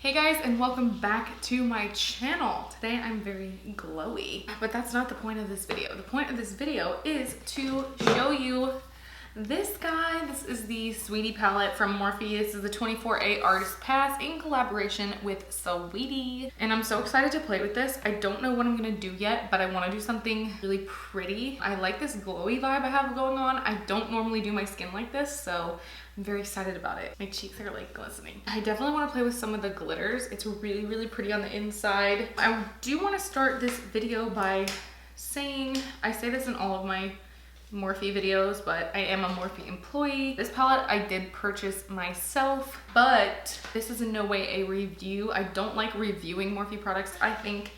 Hey guys, and welcome back to my channel. Today I'm very glowy, but that's not the point of this video. The point of this video is to show you this guy. This is the Saweetie palette from Morphe. This is the 24A Artist Pass in collaboration with Saweetie. And I'm so excited to play with this. I don't know what I'm gonna do yet, but I wanna do something really pretty. I like this glowy vibe I have going on. I don't normally do my skin like this, so I'm very excited about it. My cheeks are like glistening. I definitely want to play with some of the glitters. It's really, really pretty on the inside. I do want to start this video by saying, I say this in all of my Morphe videos, but I am a Morphe employee. This palette I did purchase myself, but this is in no way a review. I don't like reviewing Morphe products. I think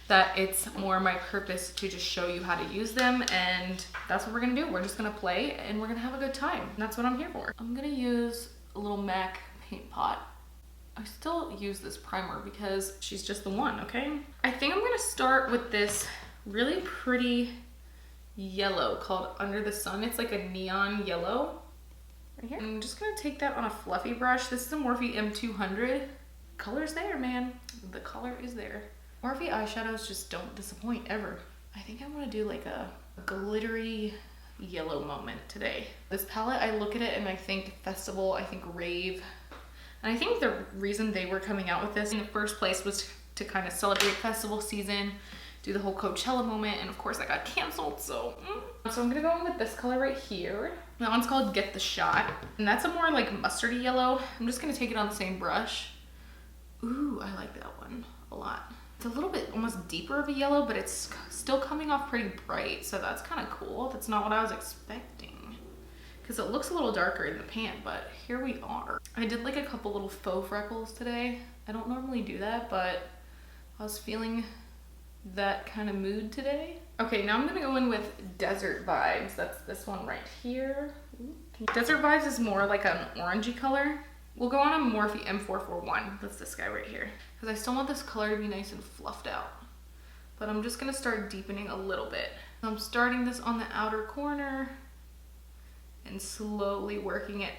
that it's more my purpose to just show you how to use them, and that's what we're gonna do. We're just gonna play and we're gonna have a good time. And that's what I'm here for. I'm gonna use a little MAC paint pot. I still use this primer because she's just the one, okay? I think I'm gonna start with this really pretty yellow called Under the Sun. It's like a neon yellow right here. I'm just gonna take that on a fluffy brush. This is a Morphe M200. Color's there, man. The color is there. Morphe eyeshadows just don't disappoint ever. I think I want to do like a glittery yellow moment today. This palette, I look at it and I think festival, I think rave. And I think the reason they were coming out with this in the first place was to kind of celebrate festival season, do the whole Coachella moment, and of course I got canceled, so. So I'm gonna go in with this color right here. That one's called Get the Shot, and that's a more like mustardy yellow. I'm just gonna take it on the same brush. Ooh, I like that one a lot. It's a little bit almost deeper of a yellow, but it's still coming off pretty bright, so that's kind of cool. That's not what I was expecting, because it looks a little darker in the pan, but here we are. I did like a couple little faux freckles today. I don't normally do that, but I was feeling that kind of mood today. Okay, now I'm gonna go in with Desert Vibes. That's this one right here. Desert Vibes is more like an orangey color. We'll go on a Morphe M441. That's this guy right here. Because I still want this color to be nice and fluffed out. But I'm just gonna start deepening a little bit. So I'm starting this on the outer corner and slowly working it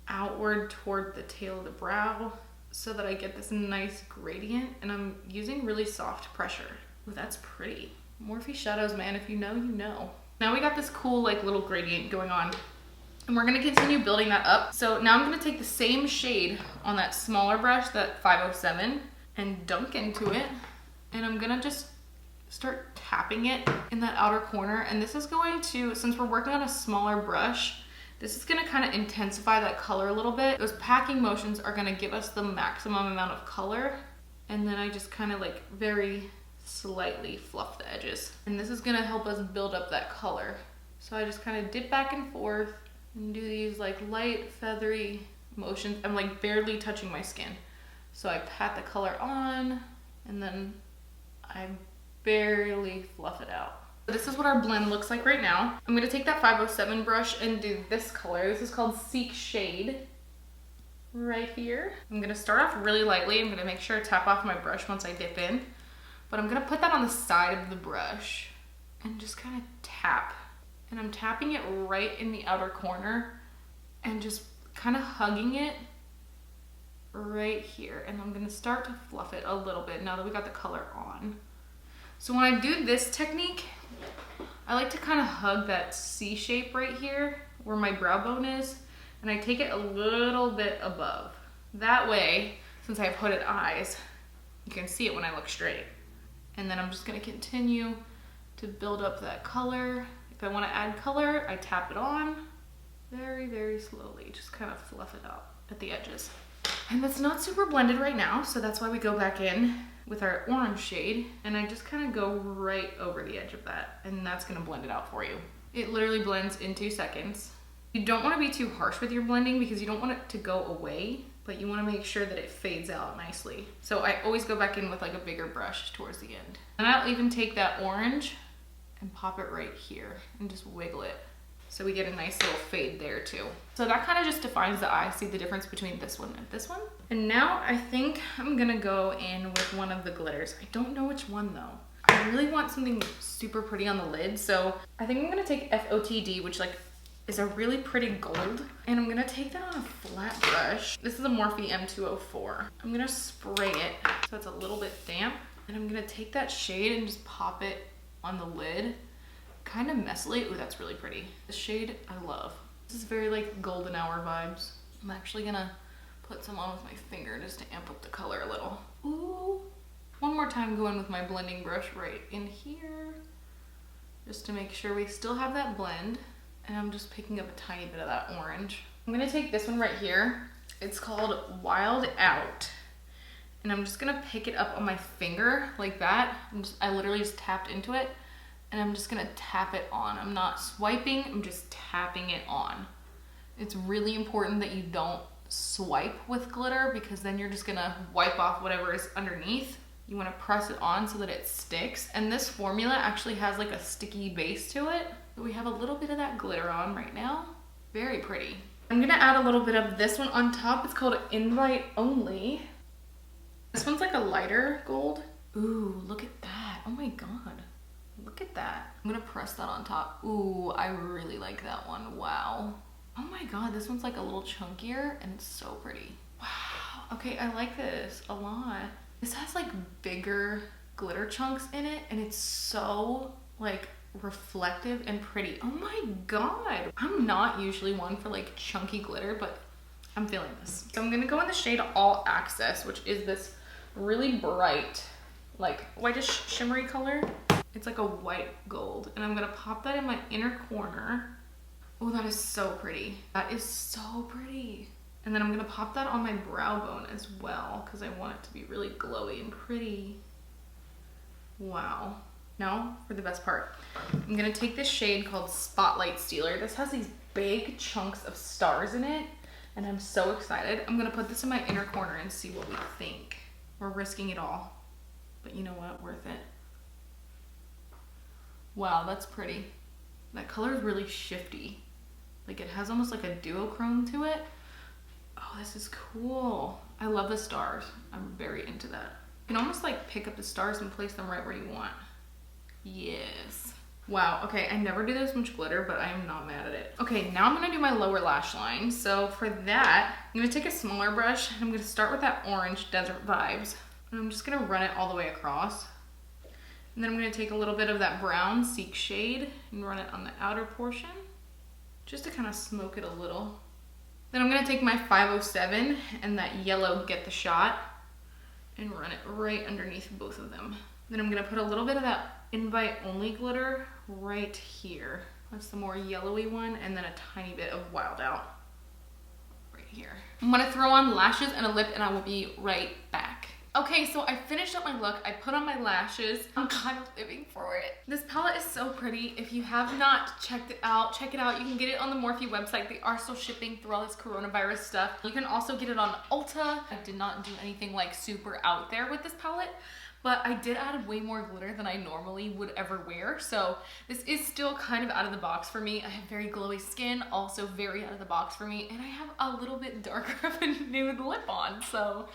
outward toward the tail of the brow so that I get this nice gradient, and I'm using really soft pressure. Ooh, that's pretty. Morphe shadows, man, if you know, you know. Now we got this cool like little gradient going on, and we're gonna continue building that up. So now I'm gonna take the same shade on that smaller brush, that 507, and dunk into it. And I'm gonna just start tapping it in that outer corner. And this is going to, since we're working on a smaller brush, this is gonna kind of intensify that color a little bit. Those packing motions are gonna give us the maximum amount of color. And then I just kind of like very slightly fluff the edges. And this is gonna help us build up that color. So I just kind of dip back and forth and do these like light feathery motions. I'm like barely touching my skin. So I pat the color on and then I barely fluff it out. This is what our blend looks like right now. I'm gonna take that 507 brush and do this color. This is called Seek Shade right here. I'm gonna start off really lightly. I'm gonna make sure I tap off my brush once I dip in, but I'm gonna put that on the side of the brush and just kind of tap. And I'm tapping it right in the outer corner and just kind of hugging it right here. And I'm gonna start to fluff it a little bit now that we got the color on. So when I do this technique, I like to kind of hug that C shape right here where my brow bone is, and I take it a little bit above. That way, since I have hooded eyes, you can see it when I look straight. And then I'm just gonna continue to build up that color. If I want to add color, I tap it on very, very slowly. Just kind of fluff it out at the edges. And that's not super blended right now, so that's why we go back in with our orange shade, and I just kind of go right over the edge of that, and that's going to blend it out for you. It literally blends in 2 seconds. You don't want to be too harsh with your blending because you don't want it to go away, but you want to make sure that it fades out nicely. So I always go back in with like a bigger brush towards the end. And I'll even take that orange and pop it right here and just wiggle it. So we get a nice little fade there too. So that kind of just defines the eye. See the difference between this one and this one? And now I think I'm gonna go in with one of the glitters. I don't know which one though. I really want something super pretty on the lid. So I think I'm gonna take FOTD, which like is a really pretty gold. And I'm gonna take that on a flat brush. This is a Morphe M204. I'm gonna spray it so it's a little bit damp. And I'm gonna take that shade and just pop it on the lid. Kind of messily. Ooh, that's really pretty. This shade I love. This is very like golden hour vibes. I'm actually gonna put some on with my finger just to amp up the color a little. Ooh. One more time, go in with my blending brush right in here, just to make sure we still have that blend. And I'm just picking up a tiny bit of that orange. I'm gonna take this one right here. It's called Wild Out. And I'm just gonna pick it up on my finger like that. I literally just tapped into it, and I'm just gonna tap it on. I'm not swiping, I'm just tapping it on. It's really important that you don't swipe with glitter, because then you're just gonna wipe off whatever is underneath. You wanna press it on so that it sticks. And this formula actually has like a sticky base to it. So we have a little bit of that glitter on right now. Very pretty. I'm gonna add a little bit of this one on top. It's called Invite Only. This one's like a lighter gold. Ooh, look at that. Oh my God. Look at that. I'm gonna press that on top. Ooh, I really like that one. Wow. Oh my God, this one's like a little chunkier and it's so pretty. Wow. Okay, I like this a lot. This has like bigger glitter chunks in it, and it's so like reflective and pretty. Oh my God. I'm not usually one for like chunky glitter, but I'm feeling this. So I'm gonna go in the shade All Access, which is this really bright, like whitish shimmery color. It's like a white gold, and I'm gonna pop that in my inner corner. Oh, that is so pretty. That is so pretty. And then I'm gonna pop that on my brow bone as well, because I want it to be really glowy and pretty. Wow. Now for the best part. I'm gonna take this shade called Spotlight Stealer. This has these big chunks of stars in it, and I'm so excited. I'm gonna put this in my inner corner and see what we think. We're risking it all, but you know what, worth it. Wow, that's pretty. That color is really shifty. Like it has almost like a duochrome to it. Oh, this is cool. I love the stars. I'm very into that. You can almost like pick up the stars and place them right where you want. Yes. Wow, okay, I never do this much glitter, but I am not mad at it. Okay, now I'm gonna do my lower lash line. So for that, I'm gonna take a smaller brush, and I'm gonna start with that orange Desert Vibes. And I'm just gonna run it all the way across. And then I'm gonna take a little bit of that brown Seek shade and run it on the outer portion, just to kind of smoke it a little. Then I'm gonna take my 507 and that yellow Get the Shot and run it right underneath both of them. Then I'm gonna put a little bit of that Invite Only glitter right here. That's the more yellowy one, and then a tiny bit of Wild Out right here. I'm gonna throw on lashes and a lip, and I will be right back. Okay, so I finished up my look. I put on my lashes. I'm kind of living for it. This palette is so pretty. If you have not checked it out, check it out. You can get it on the Morphe website. They are still shipping through all this coronavirus stuff. You can also get it on Ulta. I did not do anything like super out there with this palette, but I did add way more glitter than I normally would ever wear. So this is still kind of out of the box for me. I have very glowy skin, also very out of the box for me. And I have a little bit darker of a nude lip on. So,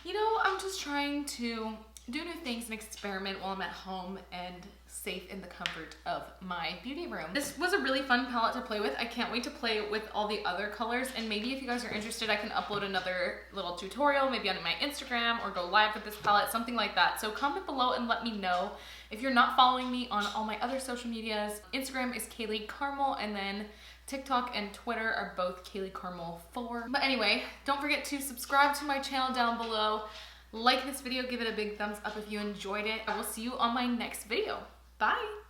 you know, I'm just trying to do new things and experiment while I'm at home and safe in the comfort of my beauty room. This was a really fun palette to play with. I can't wait to play with all the other colors, and maybe if you guys are interested, I can upload another little tutorial, maybe on my Instagram, or go live with this palette, something like that. So comment below and let me know. If you're not following me on all my other social medias, Instagram is Kayleecarmel, and then TikTok and Twitter are both Kayleecarmel4. But anyway, don't forget to subscribe to my channel down below. Like this video, give it a big thumbs up if you enjoyed it. I will see you on my next video. Bye!